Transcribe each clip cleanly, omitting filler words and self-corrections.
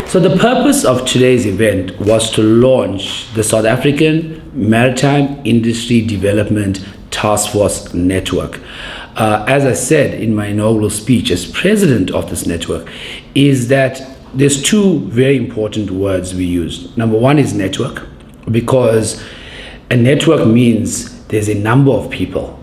So the purpose of today's event was to launch the South African Maritime Industry Development Task Force Network. As I said in my inaugural speech as president of this network, is that there's two very important words we used. Number one is network, because a network means there's a number of people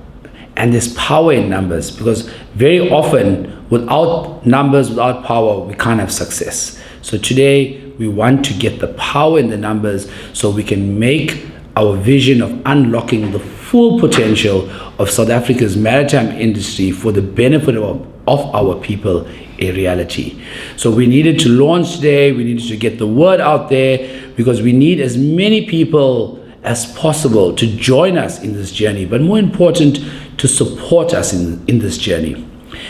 and there's power in numbers, because very often without numbers, without power, we can't have success. So today we want to get the power in the numbers so we can make our vision of unlocking the full potential of South Africa's maritime industry for the benefit of our people a reality. So we needed to launch today, we needed to get the word out there, because we need as many people as possible to join us in this journey, but more important, to support us in this journey.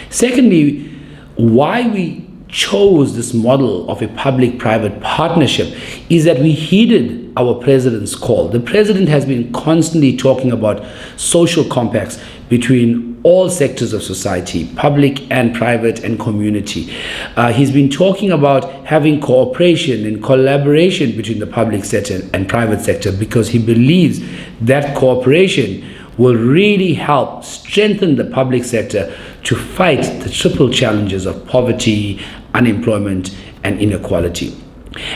Secondly, why we chose this model of a public-private partnership is that we heeded our president's call. The president has been constantly talking about social compacts between all sectors of society, public and private and community. He's been talking about having cooperation and collaboration between the public sector and private sector, because he believes that cooperation will really help strengthen the public sector to fight the triple challenges of poverty, unemployment, and inequality.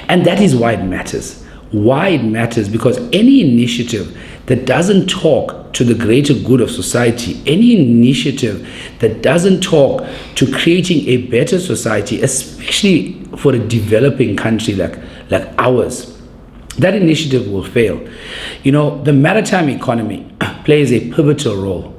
And that is why it matters. Why it matters, because any initiative that doesn't talk to the greater good of society, any initiative that doesn't talk to creating a better society, especially for a developing country like ours, that initiative will fail. You know, the maritime economy plays a pivotal role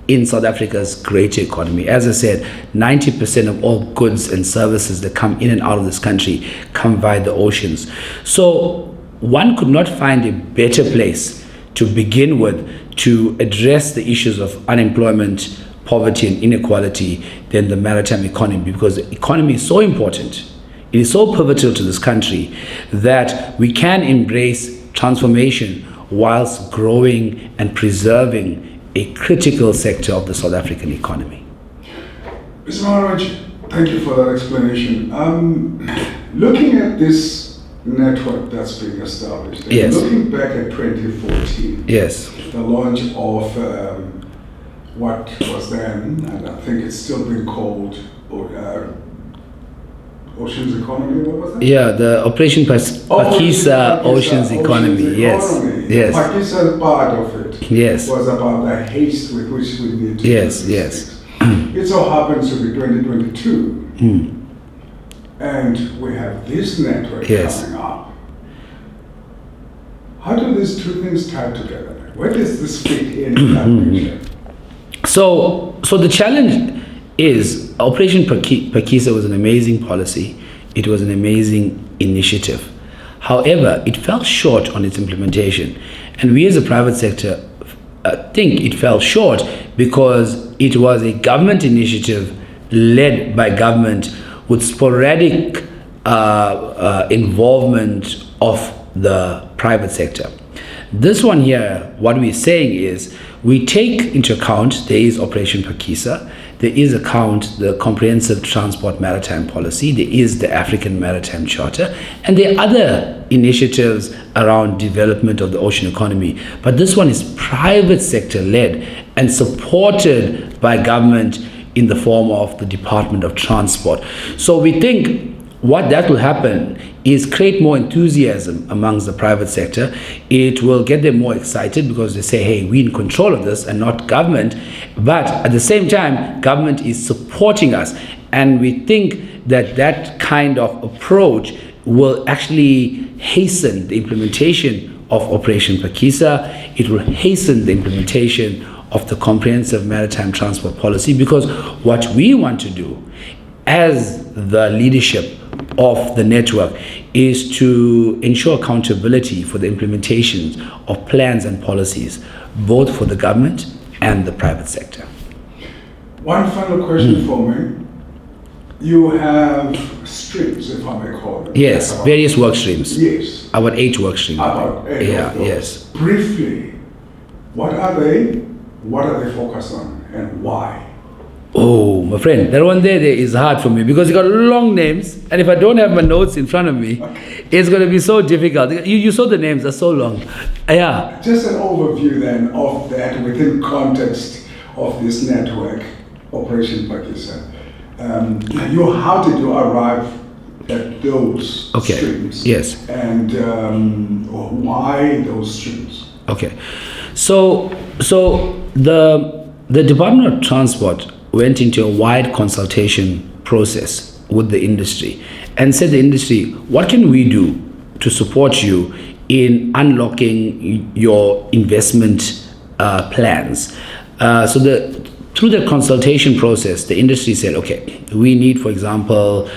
in South Africa's greater economy. As I said, 90% of all goods and services that come in and out of this country come via the oceans. So one could not find a better place to begin with to address the issues of unemployment, poverty, and inequality than the maritime economy, because the economy is so important. It is so pivotal to this country that we can embrace transformation whilst growing and preserving a critical sector of the South African economy. Mr. Maharaj, thank you for that explanation. Looking at this network that's being established, and yes, looking back at 2014, yes, the launch of what was then, and I think it's still being called Oceans Economy, what was that? Yeah, the Operation Phakisa Oceans Economy, yes. Yes. Phakisa part of it yes, was about the haste with which we need to yes, do yes. It so happens to be 2022, and we have this network yes, coming up. How do these two things tie together? Where does this fit into that picture? So the challenge is Operation Phakisa was an amazing policy. It was an amazing initiative. However, it fell short on its implementation. And we as a private sector think it fell short because it was a government initiative led by government with sporadic involvement of the private sector. This one here, what we're saying is, we take into account there is Operation Phakisa, there is the Comprehensive Transport Maritime Policy, there is the African Maritime Charter, and there are other initiatives around development of the ocean economy. But this one is private sector led and supported by government in the form of the Department of Transport. So we think what that will happen is create more enthusiasm amongst the private sector. It will get them more excited because they say, hey, we're in control of this and not government. But at the same time, government is supporting us. And we think that that kind of approach will actually hasten the implementation of Operation Phakisa. It will hasten the implementation of the Comprehensive Maritime Transport Policy, because what we want to do as the leadership of the network is to ensure accountability for the implementations of plans and policies, both for the government and the private sector. One final question for me. You have streams, if I may call them. Yes, various work streams. Yes. About 8 work streams. About 8 yeah, of those. yes. Briefly, what are they? What are they focused on, and why? Oh, my friend, that one there is hard for me because you got long names, and if I don't have my notes in front of me, it's going to be so difficult. You saw the names, they're so long. Yeah. Just an overview then of that within context of this network, Operation Pakistan. How did you arrive at those streams? Yes. And why those streams? Okay. So the Department of Transport went into a wide consultation process with the industry and said, the industry, what can we do to support you in unlocking your investment plans? Through the consultation process, the industry said, okay, we need, for example,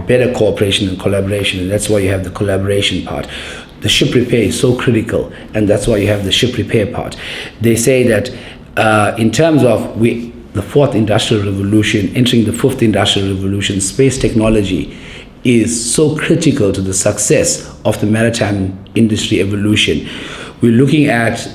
better cooperation and collaboration, and that's why you have the collaboration part. The ship repair is so critical, and that's why you have the ship repair part. They say that in terms of the fourth industrial revolution, entering the fifth industrial revolution, space technology is so critical to the success of the maritime industry evolution. We're looking at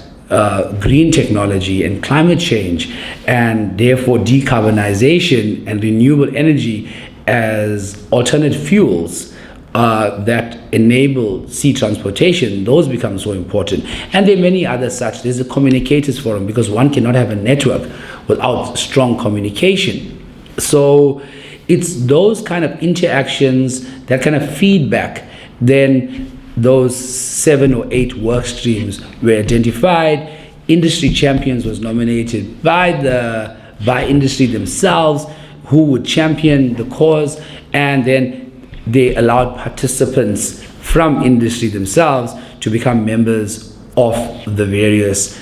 green technology and climate change, and therefore decarbonization and renewable energy as alternate fuels that enable sea transportation. Those become so important. And there are many others such. There's a communicators forum, because one cannot have a network without strong communication. So it's those kind of interactions, that kind of feedback, then those 7 or 8 work streams were identified. Industry champions was nominated by industry themselves, who would champion the cause, and then they allowed participants from industry themselves to become members of the various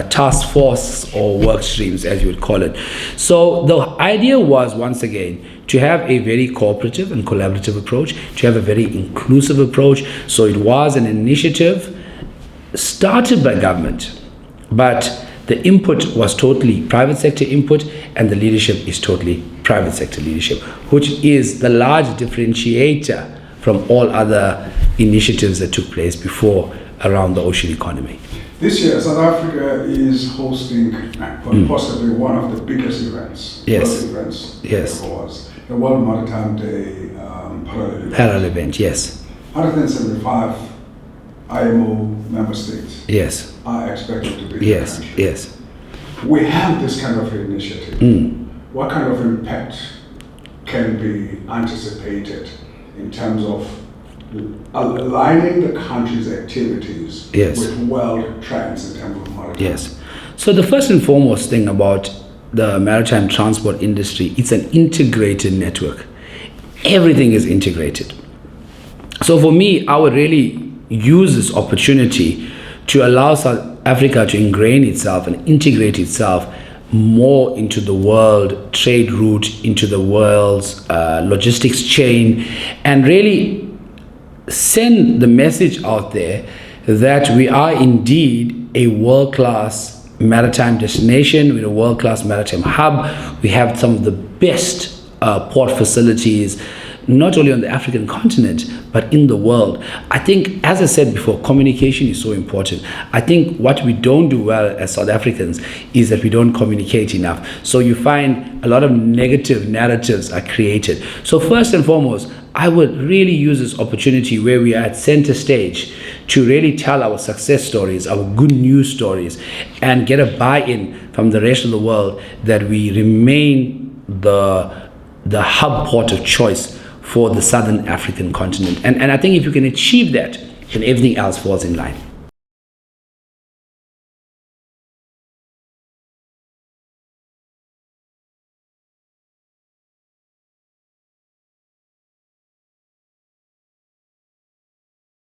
task force or work streams, as you would call it. So the idea was, once again, to have a very cooperative and collaborative approach, to have a very inclusive approach. So it was an initiative started by government, but the input was totally private sector input, and the leadership is totally private sector leadership, which is the large differentiator from all other initiatives that took place before around the ocean economy. This year, South Africa is hosting possibly one of the biggest events. Yes. Events. Yes. Was the World Maritime Day parallel event. Yes. 175 IMO member states. Yes. Are expected to be. Yes. Yes. We have this kind of initiative. What kind of impact can be anticipated in terms of aligning the country's activities with world trends in terms of maritime? Yes. So the first and foremost thing about the maritime transport industry, it's an integrated network. Everything is integrated. So for me, I would really use this opportunity to allow South Africa to ingrain itself and integrate itself more into the world trade route, into the world's logistics chain, and really send the message out there that we are indeed a world-class maritime destination, we're a world-class maritime hub. We have some of the best port facilities, not only on the African continent, but in the world. I think, as I said before, communication is so important. I think what we don't do well as South Africans is that we don't communicate enough. So you find a lot of negative narratives are created. So first and foremost, I would really use this opportunity where we are at center stage to really tell our success stories, our good news stories, and get a buy-in from the rest of the world that we remain the hub port of choice for the Southern African continent. And I think if you can achieve that, then everything else falls in line.